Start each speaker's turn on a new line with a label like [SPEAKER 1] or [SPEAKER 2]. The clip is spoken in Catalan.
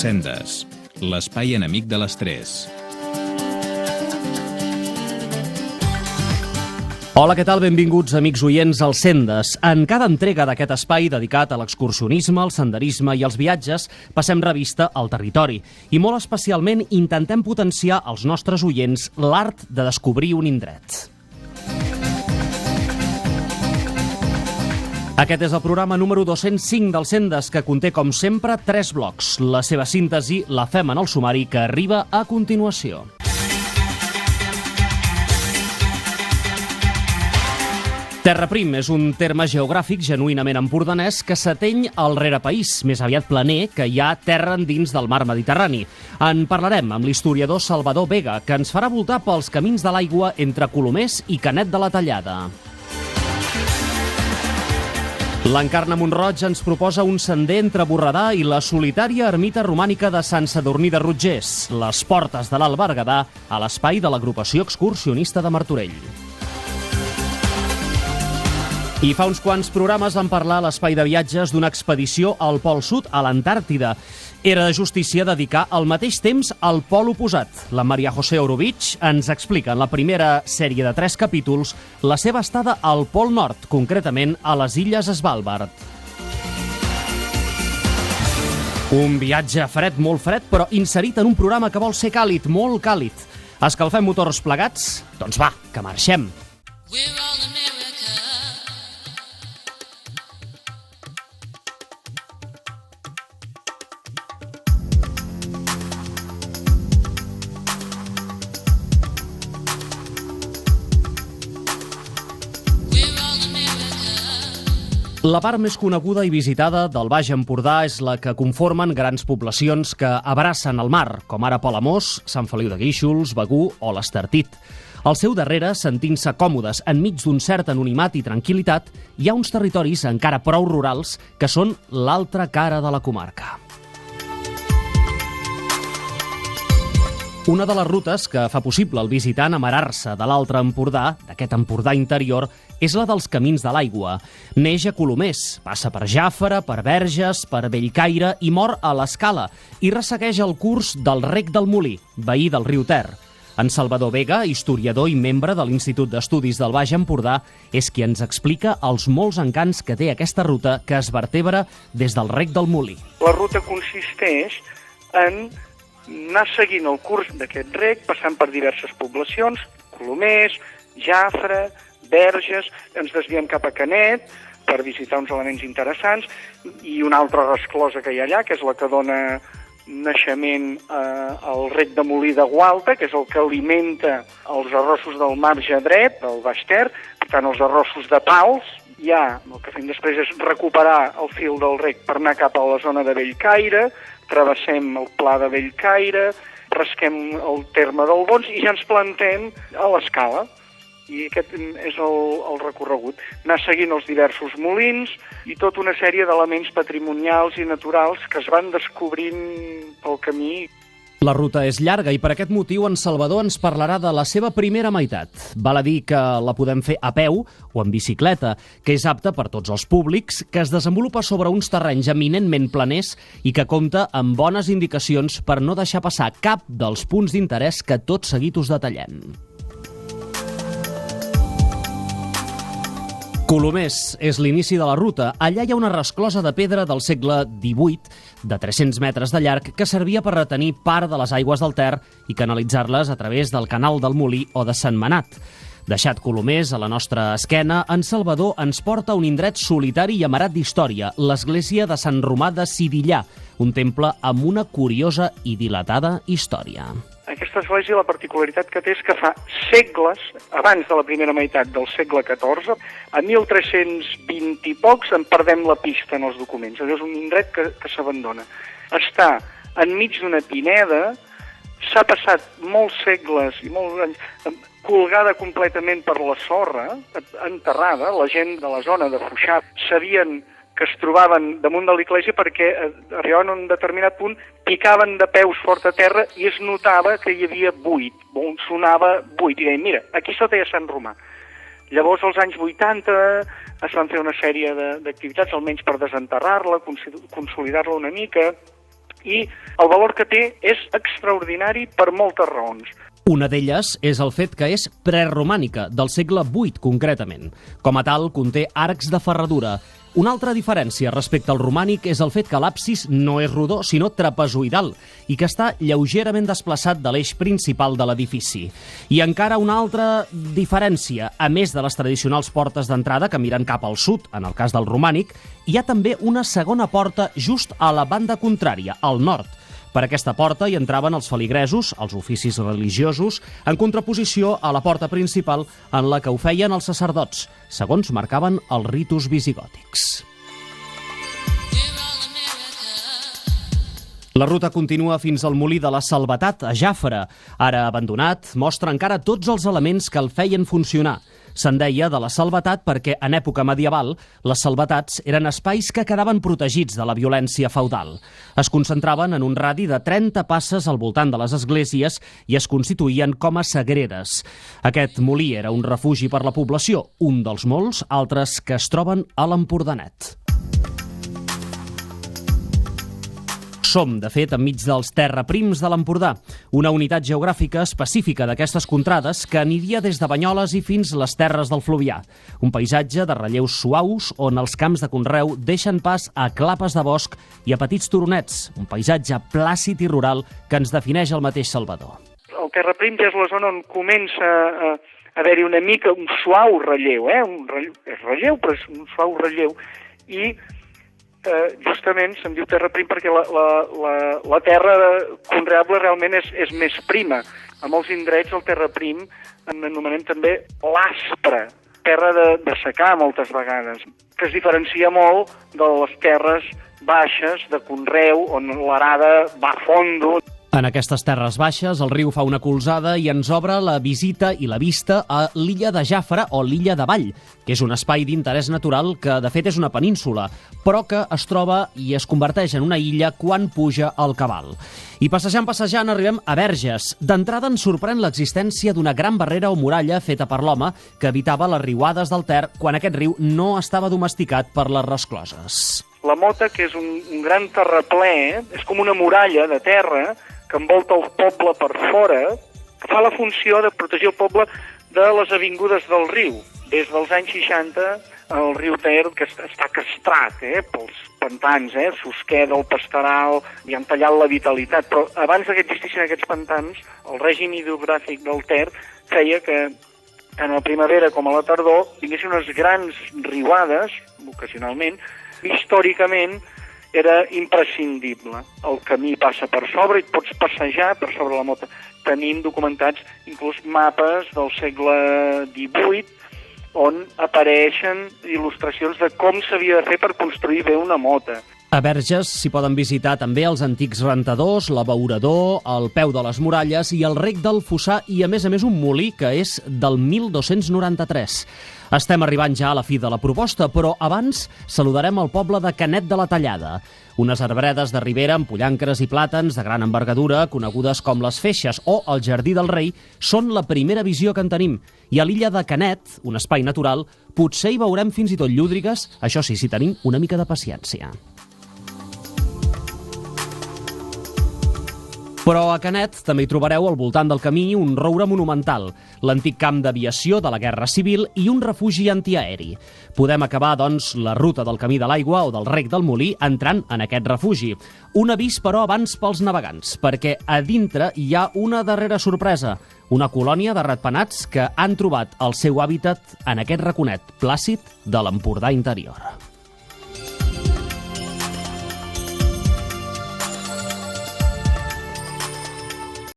[SPEAKER 1] Sendes, l'espai enemic de l'estrès.
[SPEAKER 2] Hola, què tal? Benvinguts, amics oients, al Sendes. En cada entrega d'aquest espai dedicat a l'excursionisme, al senderisme i als viatges, passem revista al territori. I molt especialment intentem potenciar als nostres oients l'art de descobrir un indret. Aquest és el programa número 205 del Sendes, que conté, com sempre, 3 blocs. La seva síntesi la fem en el sumari que arriba a continuació. Terraprim és un terme geogràfic genuïnament empordanès que s'ateny al rerepaís, més aviat planer, que hi ha terra endins del mar Mediterrani. En parlarem amb l'historiador Salvador Vega, que ens farà voltar pels camins de l'aigua entre Colomers i Canet de la Tallada. L'Encarna Montroig ens proposa un sender entre Borredà i la solitària ermita romànica de Sant Sadurní de Rotgers, les portes de l'Alt Berguedà, a l'espai de l'agrupació excursionista de Martorell. I fa uns quants programes vam parlar a l'espai de viatges d'una expedició al Pol Sud, a l'Antàrtida. Era de justícia dedicar al mateix temps al pol oposat. La Maria José Orovich ens explica en la primera sèrie de 3 capítols la seva estada al Pol Nord, concretament a les illes Svalbard. Un viatge fred, molt fred, però inserit en un programa que vol ser càlid, molt càlid. Escalfem motors plegats? Doncs va, que marxem. La part més coneguda i visitada del Baix Empordà és la que conformen grans poblacions que abracen el mar, com ara Palamós, Sant Feliu de Guíxols, Begur o l'Estartit. Al seu darrere, sentint-se còmodes enmig d'un cert anonimat i tranquil·litat, hi ha uns territoris encara prou rurals que són l'altra cara de la comarca. Una de les rutes que fa possible al visitant amarar-se de l'altre Empordà, d'aquest Empordà interior, és la dels Camins de l'Aigua. Neix a Colomers, passa per Jàfera, per Verges, per Bellcaire i mor a l'Escala i ressegueix el curs del Rec del Molí, veí del riu Ter. En Salvador Vega, historiador i membre de l'Institut d'Estudis del Baix Empordà, és qui ens explica els molts encants que té aquesta ruta que es vertebra des del Rec del Molí.
[SPEAKER 3] La ruta consisteix en anar seguint el curs d'aquest rec, passant per diverses poblacions, Colomers, Jàfera, Verges, ens desviem cap a Canet per visitar uns elements interessants i una altra resclosa que hi ha allà, que és la que dona naixement al rec de Molí de Gualta, que és el que alimenta els arrossos del marge dret, del Baix Ter, per tant els arrossos de Pals. Ja el que fem després és recuperar el fil del rec per anar cap a la zona de Bellcaire, travessem el pla de Bellcaire, rasquem el terme del Bons i ja ens plantem a l'Escala. I aquest és el recorregut. Anar seguint els diversos molins i tota una sèrie d'elements patrimonials i naturals que es van descobrint pel camí.
[SPEAKER 2] La ruta és llarga i per aquest motiu en Salvador ens parlarà de la seva primera meitat. Val a dir que la podem fer a peu o en bicicleta, que és apta per tots els públics, que es desenvolupa sobre uns terrenys eminentment planers i que compta amb bones indicacions per no deixar passar cap dels punts d'interès que tot seguit us detallem. Colomers és l'inici de la ruta. Allà hi ha una resclosa de pedra del segle XVIII, de 300 metres de llarg, que servia per retenir part de les aigües del Ter i canalitzar-les a través del canal del Molí o de Sentmenat. Deixat Colomers a la nostra esquena, en Salvador ens porta a un indret solitari i amarat d'història, l'església de Sant Romà de Sidillà, un temple amb una curiosa i dilatada història.
[SPEAKER 3] Aquesta església, la particularitat que té és que fa segles, abans de la primera meitat del segle XIV, a 1320 i pocs en perdem la pista en els documents. Allò és un indret que s'abandona. Està enmig d'una pineda, s'ha passat molts segles i molts anys colgada completament per la sorra, enterrada. La gent de la zona de Foixà sabien que es trobaven damunt de l'església perquè arribaven a un determinat punt, picaven de peus fort a terra i es notava que hi havia buit, sonava buit, i deien, mira, aquí sota hi ha Sant Romà. Llavors, als anys 80, es van fer una sèrie d'activitats, almenys per desenterrar-la, consolidar-la una mica, I el valor que té és extraordinari per moltes raons.
[SPEAKER 2] Una d'elles és el fet que és preromànica, del segle VIII concretament. Com a tal, conté arcs de ferradura. Una altra diferència respecte al romànic és el fet que l'absis no és rodó, sinó trapezoidal, i que està lleugerament desplaçat de l'eix principal de l'edifici. I encara una altra diferència, a més de les tradicionals portes d'entrada que miren cap al sud, en el cas del romànic, hi ha també una segona porta just a la banda contrària, al nord. Per aquesta porta hi entraven els feligresos, els oficis religiosos, en contraposició a la porta principal en la que ho feien els sacerdots, segons marcaven els ritus visigòtics. La ruta continua fins al molí de la Salvetat, a Jàfera. Ara abandonat, mostra encara tots els elements que el feien funcionar. Se'n deia de la Salvetat perquè, en època medieval, les salvetats eren espais que quedaven protegits de la violència feudal. Es concentraven en un radi de 30 passes al voltant de les esglésies i es constituïen com a sagreres. Aquest molí era un refugi per la població, un dels molts, altres que es troben a l'Empordanet. Som, de fet, enmig dels terraprims de l'Empordà, una unitat geogràfica específica d'aquestes contrades que aniria des de Banyoles i fins les terres del Fluvià. Un paisatge de relleus suaus on els camps de conreu deixen pas a clapes de bosc i a petits turonets, un paisatge plàcid i rural que ens defineix el mateix Salvador.
[SPEAKER 3] El terraprim ja és la zona on comença a haver-hi una mica un suau relleu, és relleu, però és un suau relleu, i justament se'n diu terraprim perquè la terra conreable realment és més prima. A molts indrets el terraprim anomenem també l'aspre, terra de secà moltes vegades, que es diferencia molt de les terres baixes de conreu on l'arada va a fondo.
[SPEAKER 2] En aquestes terres baixes, el riu fa una colzada i ens obre la visita i la vista a l'illa de Jàfera o l'illa de Vall, que és un espai d'interès natural que, de fet, és una península, però que es troba i es converteix en una illa quan puja el cabal. I passejant, arribem a Verges. D'entrada ens sorprèn l'existència d'una gran barrera o muralla feta per l'home que evitava les riuades del Ter quan aquest riu no estava domesticat per les rescloses.
[SPEAKER 3] La Mota, que és un gran terraplè, és com una muralla de terra que envolta el poble per fora, que fa la funció de protegir el poble de les avingudes del riu. Des dels anys 60, el riu Ter, que està castrat pels pantans, Susqueda, el Pastoral, li han tallat la vitalitat, però abans que existissin aquests pantans, el règim hidrogràfic del Ter feia que tant a la primavera com a la tardor tinguessin unes grans riuades, ocasionalment. Històricament era imprescindible. El camí passa per sobre i et pots passejar per sobre la Mota. Tenim documentats inclús mapes del segle XVIII on apareixen il·lustracions de com s'havia de fer per construir bé una mota.
[SPEAKER 2] A Verges s'hi poden visitar també els antics rentadors, l'abeurador, el peu de les muralles i el rec del Fossar i, a més, un molí que és del 1293. Estem arribant ja a la fi de la proposta, però abans saludarem el poble de Canet de la Tallada. Unes arbredes de ribera amb pollancres i plàtans de gran envergadura, conegudes com les Feixes o el Jardí del Rei, són la primera visió que en tenim. I a l'illa de Canet, un espai natural, potser hi veurem fins i tot llúdrigues, això sí, si tenim una mica de paciència. Però a Canet també hi trobareu al voltant del camí un roure monumental, l'antic camp d'aviació de la Guerra Civil i un refugi antiaeri. Podem acabar, doncs, la ruta del Camí de l'Aigua o del Rec del Molí entrant en aquest refugi. Un avís, però, abans pels navegants, perquè a dintre hi ha una darrera sorpresa, una colònia de ratpenats que han trobat el seu hàbitat en aquest raconet plàcid de l'Empordà interior.